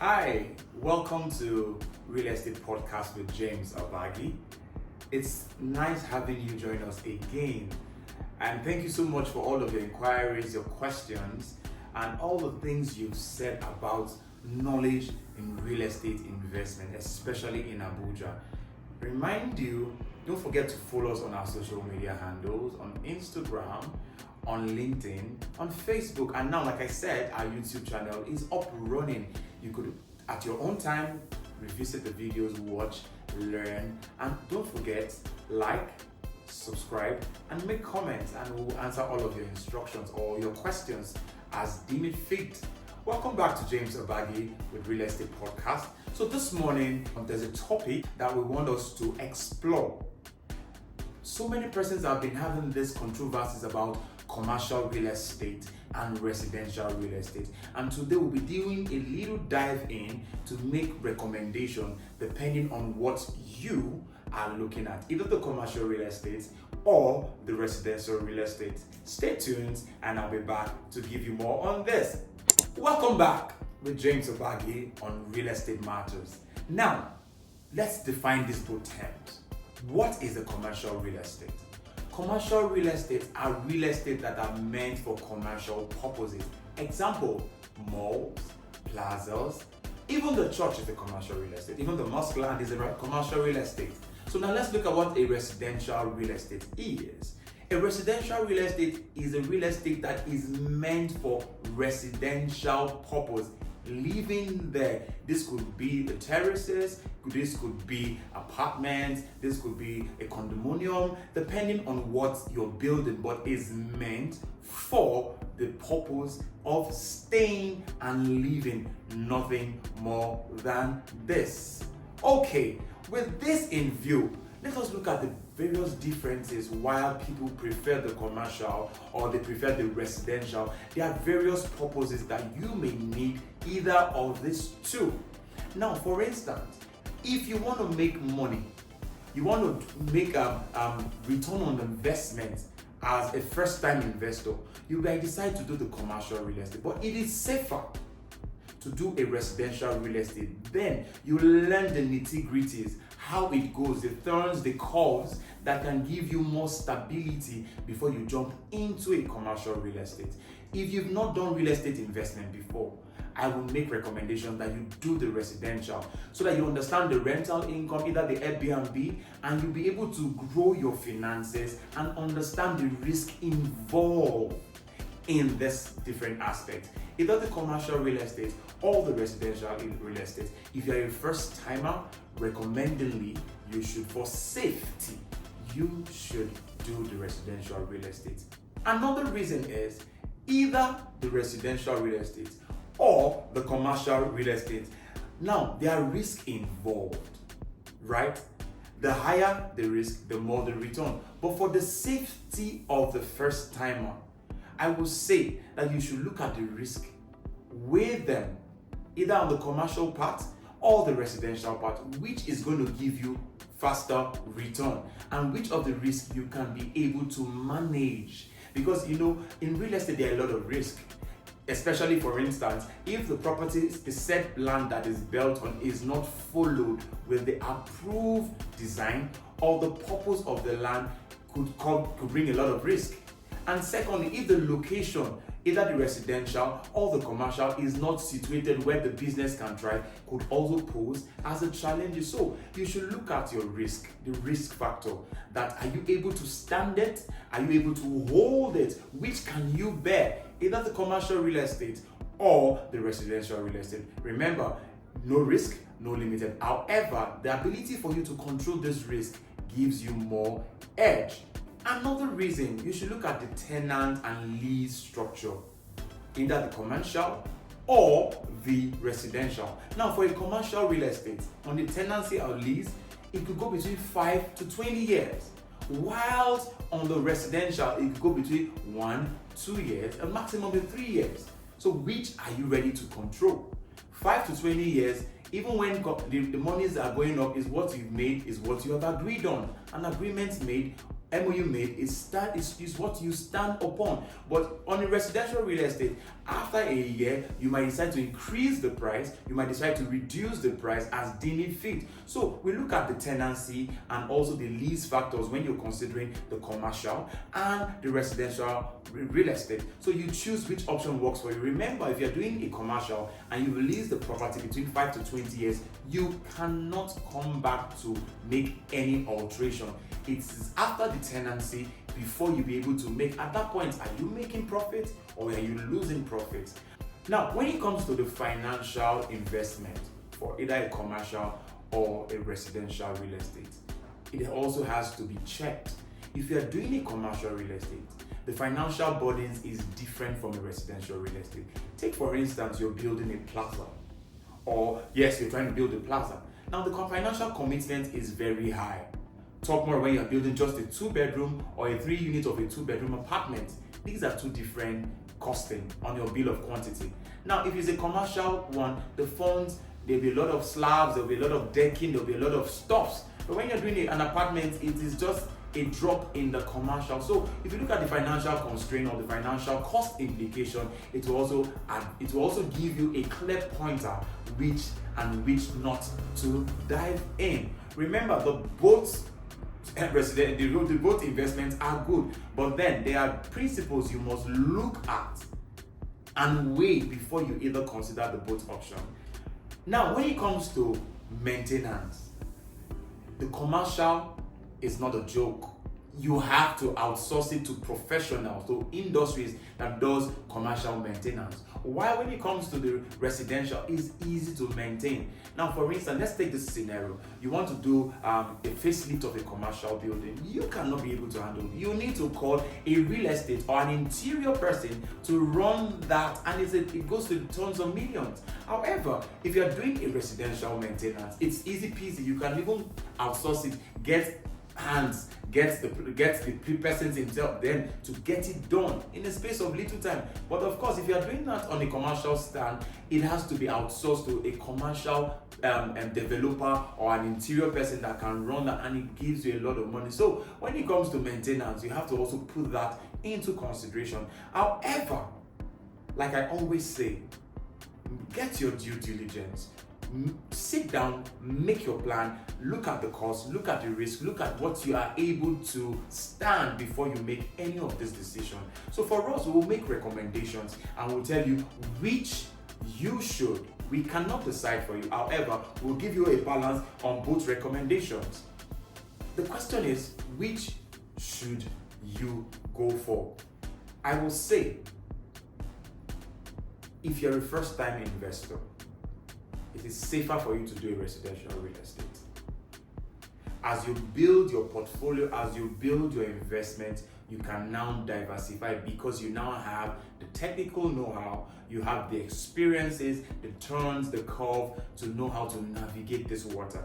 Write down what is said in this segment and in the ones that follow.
Hi, welcome to Real Estate Podcast with James Abagi. It's nice having you join us again. And thank you so much for all of your inquiries, your questions, and all the things you've said about knowledge in real estate investment, especially in Abuja. Remind you, don't forget to follow us on our social media handles on Instagram, on LinkedIn, on Facebook, and now, like I said, our YouTube channel is up running. You could, at your own time, revisit the videos, watch, learn, and don't forget, like, subscribe, and make comments, and we'll answer all of your instructions or your questions as deem it fit. Welcome back to James Abagi with Real Estate Podcast. So this morning, there's a topic that we want us to explore. So many persons have been having these controversies about commercial real estate and residential real estate, and today we'll be doing a little dive in to make recommendation depending on what you are looking at, either the commercial real estate or the residential real estate. Stay tuned and I'll be back to give you more on this. Welcome back with James Abagi on Real Estate Matters. Now, let's define these both terms. What is a commercial real estate? Commercial real estate are real estate that are meant for commercial purposes. Example, malls, plazas, even the church is a commercial real estate. Even the mosque land is a commercial real estate. So now let's look at what a residential real estate is. A residential real estate is a real estate that is meant for residential purpose. Living there. This could be the terraces, this could be apartments, this could be a condominium, depending on what you're building, but is meant for the purpose of staying and living, nothing more than this. Okay, with this in view, let us look at the various differences why people prefer the commercial or they prefer the residential. There are various purposes that you may need either of these two. Now, for instance, if you want to make money, you want to make a return on investment as a first-time investor, you may decide to do the commercial real estate, but it is safer to do a residential real estate. Then you learn the nitty-gritties, how it goes, the turns, the curves that can give you more stability before you jump into a commercial real estate. If you've not done real estate investment before, I will make recommendations that you do the residential so that you understand the rental income, either the Airbnb, and you'll be able to grow your finances and understand the risk involved in this different aspect, either the commercial real estate or the residential real estate. If you're a first timer, recommendingly, you should, for safety, you should do the residential real estate. Another reason is either the residential real estate or the commercial real estate. Now, there are risks involved, right? The higher the risk, the more the return. But for the safety of the first timer, I will say that you should look at the risk, weigh them, either on the commercial part or the residential part, which is going to give you faster return and which of the risk you can be able to manage. Because in real estate, there are a lot of risk, especially for instance, if the property, the said land that is built on is not followed with the approved design, or the purpose of the land could bring a lot of risk. And secondly, if the location, either the residential or the commercial, is not situated where the business can thrive, could also pose as a challenge. So you should look at your risk, the risk factor. That are you able to stand it? Are you able to hold it? Which can you bear? Either the commercial real estate or the residential real estate. Remember, no risk, no limited. However, the ability for you to control this risk gives you more edge. Another reason, you should look at the tenant and lease structure, either the commercial or the residential. Now, for a commercial real estate, on the tenancy or lease, it could go between 5 to 20 years. Whilst on the residential, it could go between 1, 2 years, a maximum of 3 years. So which are you ready to control? 5 to 20 years, even when the monies are going up, is what you've made, is what you have agreed on. An agreement made MOU made is what you stand upon. But on a residential real estate, after a year, you might decide to increase the price, you might decide to reduce the price as deem it fit. So we look at the tenancy and also the lease factors when you're considering the commercial and the residential real estate. So you choose which option works for you. Remember, if you're doing a commercial and you lease the property between 5 to 20 years, you cannot come back to make any alteration. It's after the tenancy before you be able to make. At that point, are you making profit or are you losing profit? Now, when it comes to the financial investment for either a commercial or a residential real estate, it also has to be checked. If you are doing a commercial real estate, the financial burdens is different from a residential real estate. Take for instance, you're building a plaza, or yes, you're trying to build a plaza. Now the financial commitment is very high. Talk more when you're building just a 2-bedroom or a 3-unit of a 2-bedroom apartment. These are two different costing on your bill of quantity. Now, if it's a commercial one, the funds, there'll be a lot of slabs, there'll be a lot of decking, there'll be a lot of stuffs. But when you're doing an apartment, it is just a drop in the commercial. So if you look at the financial constraint or the financial cost implication, it will also give you a clear pointer which not to dive in. Remember, the both investments are good, but then there are principles you must look at and weigh before you either consider the both option. Now, when it comes to maintenance, the commercial is not a joke. You have to outsource it to professionals, to industries that does commercial maintenance. While when it comes to the residential, it's easy to maintain. Now, for instance, let's take this scenario. You want to do a facelift of a commercial building. You cannot be able to handle it. You need to call a real estate or an interior person to run that, and it goes to tons of millions. However, if you're doing a residential maintenance, it's easy peasy. You can even outsource it, get the person himself then to get it done in a space of little time. But of course, if you are doing that on a commercial stand, it has to be outsourced to a commercial developer or an interior person that can run that, and it gives you a lot of money. So when it comes to maintenance, you have to also put that into consideration. However, like I always say, get your due diligence. Sit down, make your plan, look at the cost, look at the risk, look at what you are able to stand before you make any of this decision. So for us, we will make recommendations and we'll tell you which you should. We cannot decide for you. However, we'll give you a balance on both recommendations. The question is, which should you go for? I will say, if you're a first-time investor, it is safer for you to do a residential real estate. As you build your portfolio, as you build your investment, you can now diversify because you now have the technical know-how, you have the experiences, the turns, the curve to know how to navigate this water.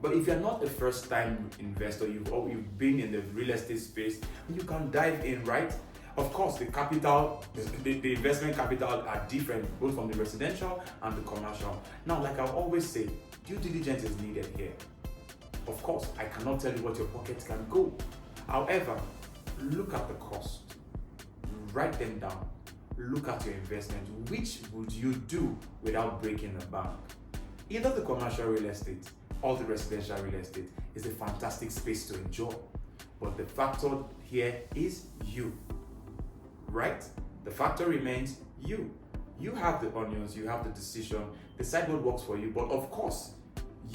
But if you're not a first-time investor, you've been in the real estate space, you can dive in, right? Of course, the investment capital are different, both from the residential and the commercial. Now, like I always say, due diligence is needed here. Of course, I cannot tell you what your pockets can go. However, look at the cost, write them down, look at your investment. Which would you do without breaking the bank? Either the commercial real estate or the residential real estate is a fantastic space to enjoy. But the factor here is you. Right? The factor remains you. You have the onions, you have the decision, decide what works for you. But of course,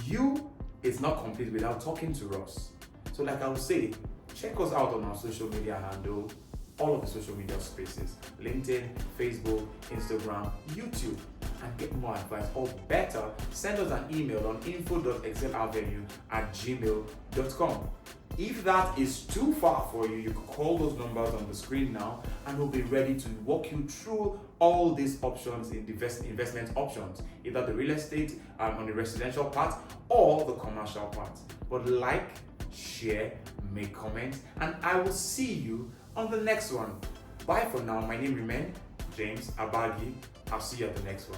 you is not complete without talking to us. So like I would say, check us out on our social media handle, all of the social media spaces, LinkedIn, Facebook, Instagram, YouTube, and get more advice. Or better, send us an email on info.excelavenue@gmail.com. If that is too far for you, you can call those numbers on the screen now and we'll be ready to walk you through all these options in the investment options, either the real estate on the residential part or the commercial part. But like, share, make comments, and I will see you on the next one. Bye for now. My name remains James Abagi. I'll see you at the next one.